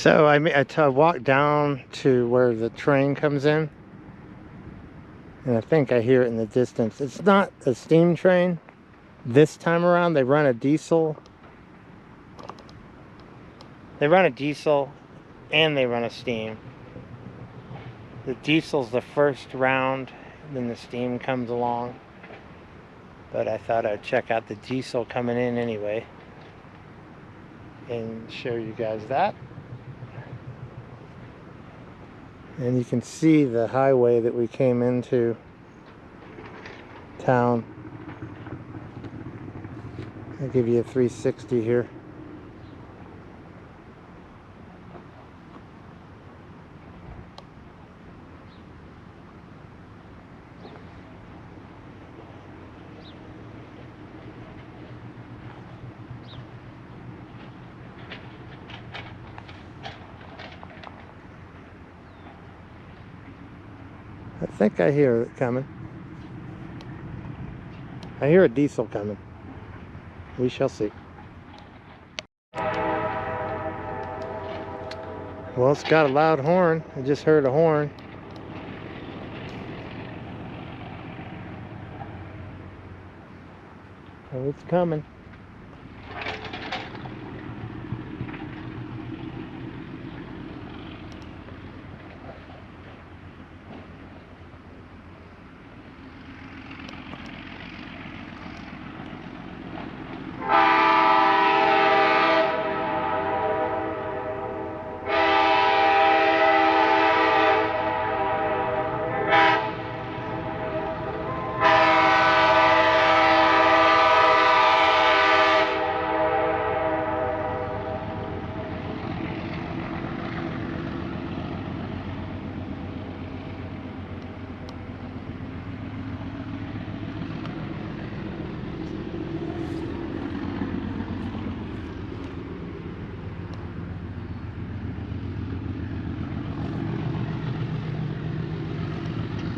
So I walked down to where the train comes in, and I think I hear it in the distance. It's not a steam train this time around. They run a diesel. They run a diesel and they run a steam. The diesel's the first round, then the steam comes along. But I thought I'd check out the diesel coming in anyway and show you guys that. And you can see the highway that we came into town. I'll give you a 360 here. I think I hear it coming. I hear a diesel coming. We shall see. Well, it's got a loud horn. I just heard a horn. Oh, it's coming.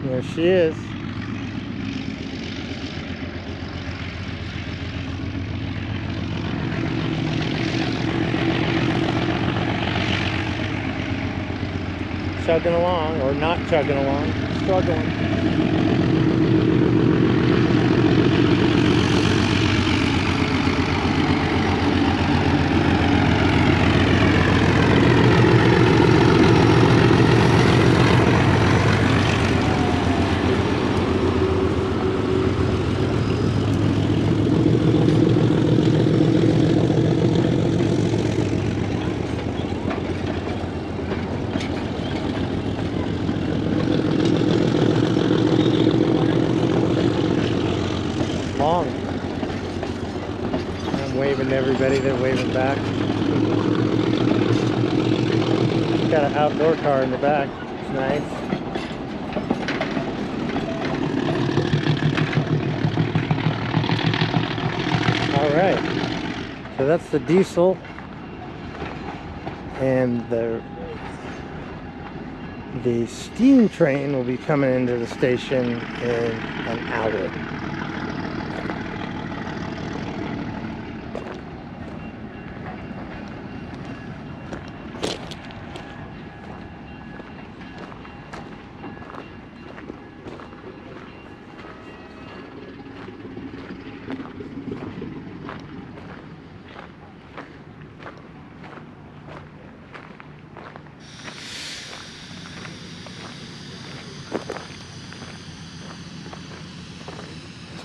There she is. Chugging along, or not chugging along, struggling. Long. I'm waving to everybody, they're waving back. Got an outdoor car in the back, it's nice. Alright, so that's the diesel, and the steam train will be coming into the station in an hour.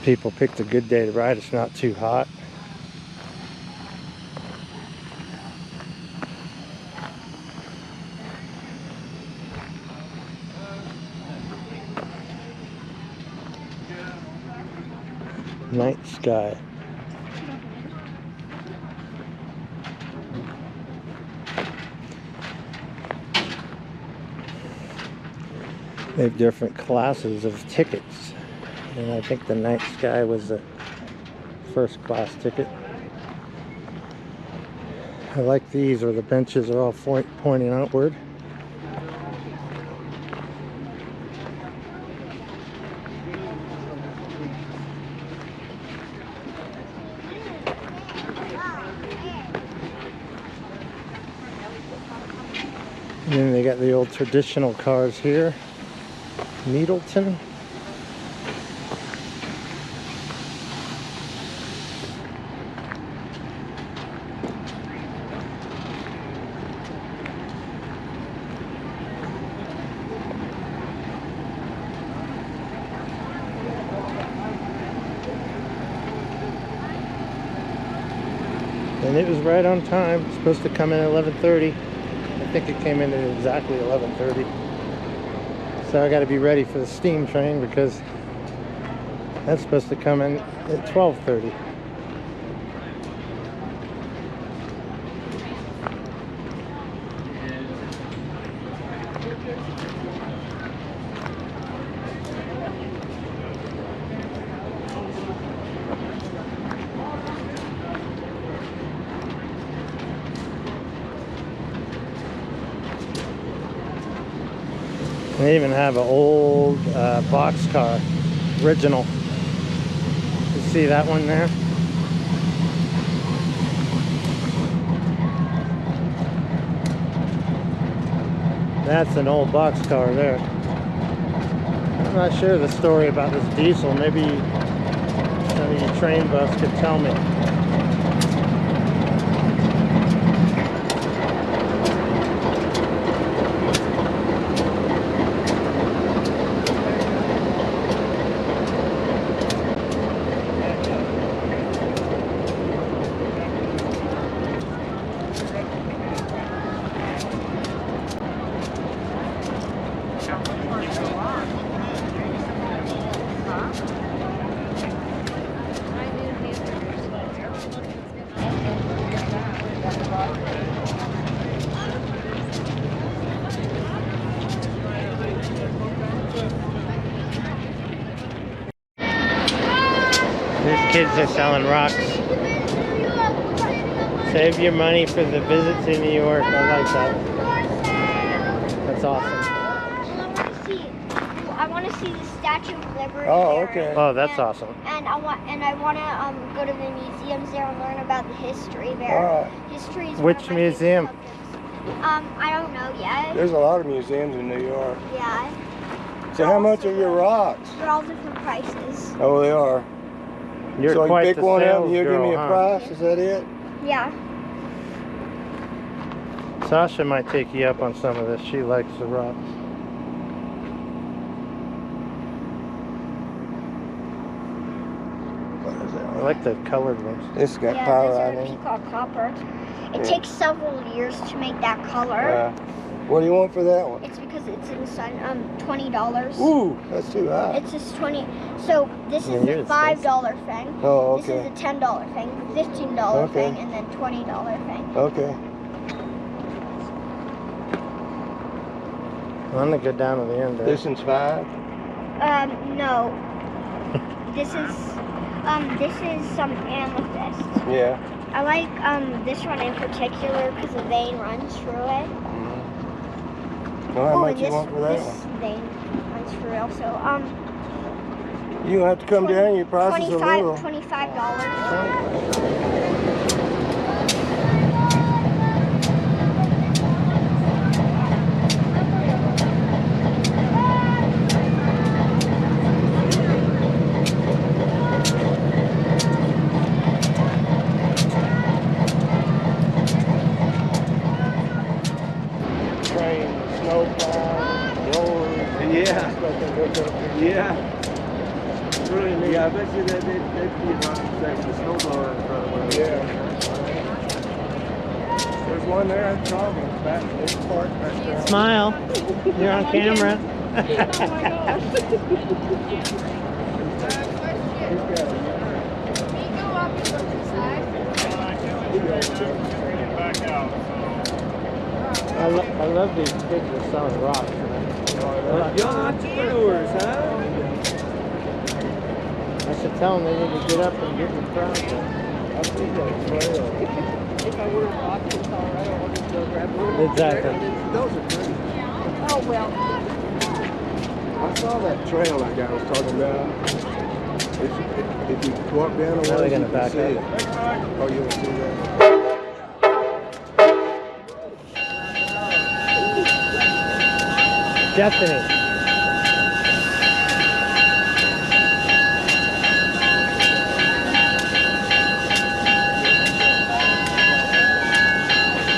People picked a good day to ride. It's not too hot. Night sky. They have different classes of tickets. And I think the night sky was the first class ticket. I like these where the benches are all pointing outward. And then they got the old traditional cars here. Needleton. And it was right on time. It's supposed to come in at 11:30. I think it came in at exactly 11:30. So I got to be ready for the steam train because that's supposed to come in at 12:30. They even have an old boxcar, original. You see that one there? That's an old boxcar there. I'm not sure of the story about this diesel. Maybe some of you train buffs could tell me. These kids are selling rocks. Save your money for the visit to New York. I like that. That's awesome. I want to see the Statue of Liberty. Oh, okay. Oh, that's awesome. And I want to go to the museums there and learn about the history there. All right. History is Which museum? I don't know yet. There's a lot of museums in New York. Yeah. So how much are your rocks? They're all different prices. Oh, they are. You're so you quite pick the one out sales and you give girl, me a huh? price? Is that it? Yeah. Sasha might take you up on some of this. She likes the rocks. What is that? I like the colored ones. It's got Yeah, power those on are it. peacock copper. It Yeah. takes several years to make that color. What do you want for that one? It's because it's in the sun. $20. Ooh, that's too high. It's just 20. So this Yeah, is you're the $5 thing. Oh, This okay. is the $10 thing, $15 Okay. thing, and then $20 thing. Okay. I'm gonna go down to the end there. This one's 5? No. This is some amethyst. Yeah. I like this one in particular because the vein runs through it. Well, how Oh, much and you this, want for that this one? vein runs through it also. You have to come down. Your price is a little. $25. Train, snowplow, rollers. Yeah. Stuff Yeah. It's really neat. Yeah, I bet you that they'd be about to say the snowblower in front of one. Yeah. There's one there at Charlton, back in this park back there. Smile. You're on camera. I love these kids that are selling rocks. Young entrepreneurs, huh? I should tell them they need to get up and get in the crowd. I see that trail. If I were in Boston, Colorado, I would just go grab one. Exactly. Those are pretty. Oh well. I saw that trail that guy was talking about. If you walk down the Now they're way, gonna you back can see up. it. Oh, you'll see that. Destiny.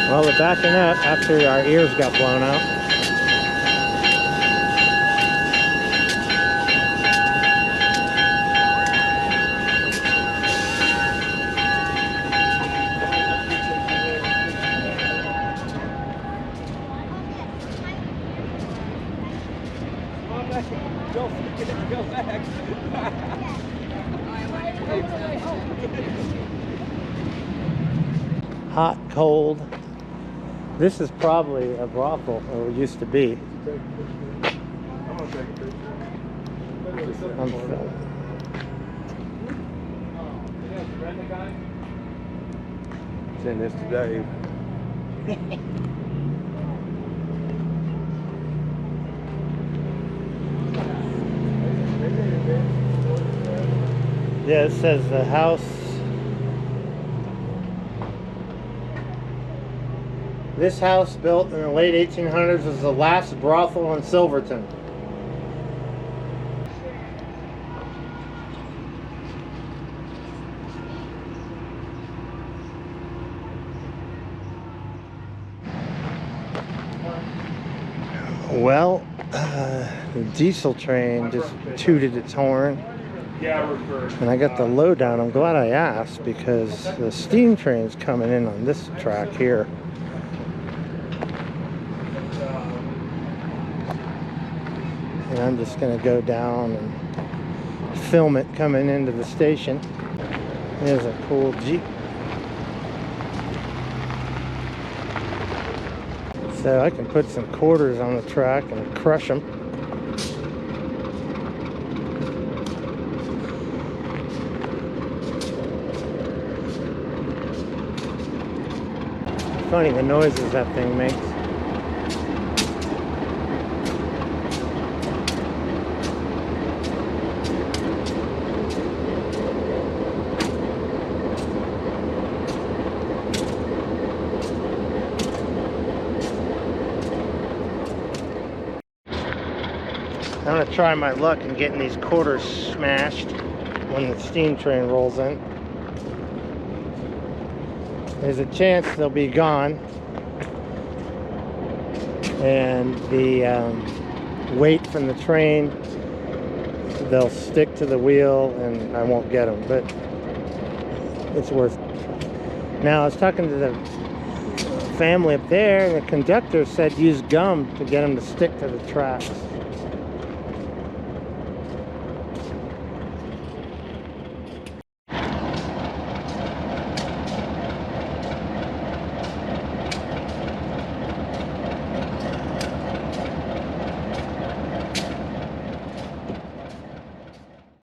Well, we're backing up after our ears got blown out. Go back. Hot, cold. This is probably a brothel, or it used to be. I'm gonna take a picture. I'm filming. Send this to Dave. Yeah, it says the house. This house, built in the late 1800s, was the last brothel in Silverton. Well, the diesel train just tooted its horn. And I got the lowdown. I'm glad I asked, because the steam train's coming in on this track here. And I'm just going to go down and film it coming into the station. There's a cool Jeep. So I can put some quarters on the track and crush them. Funny the noises that thing makes. I'm going to try my luck in getting these quarters smashed when the steam train rolls in. There's a chance they'll be gone, and the weight from the train, they'll stick to the wheel and I won't get them, but it's worth it. Now I was talking to the family up there, and the conductor said use gum to get them to stick to the tracks.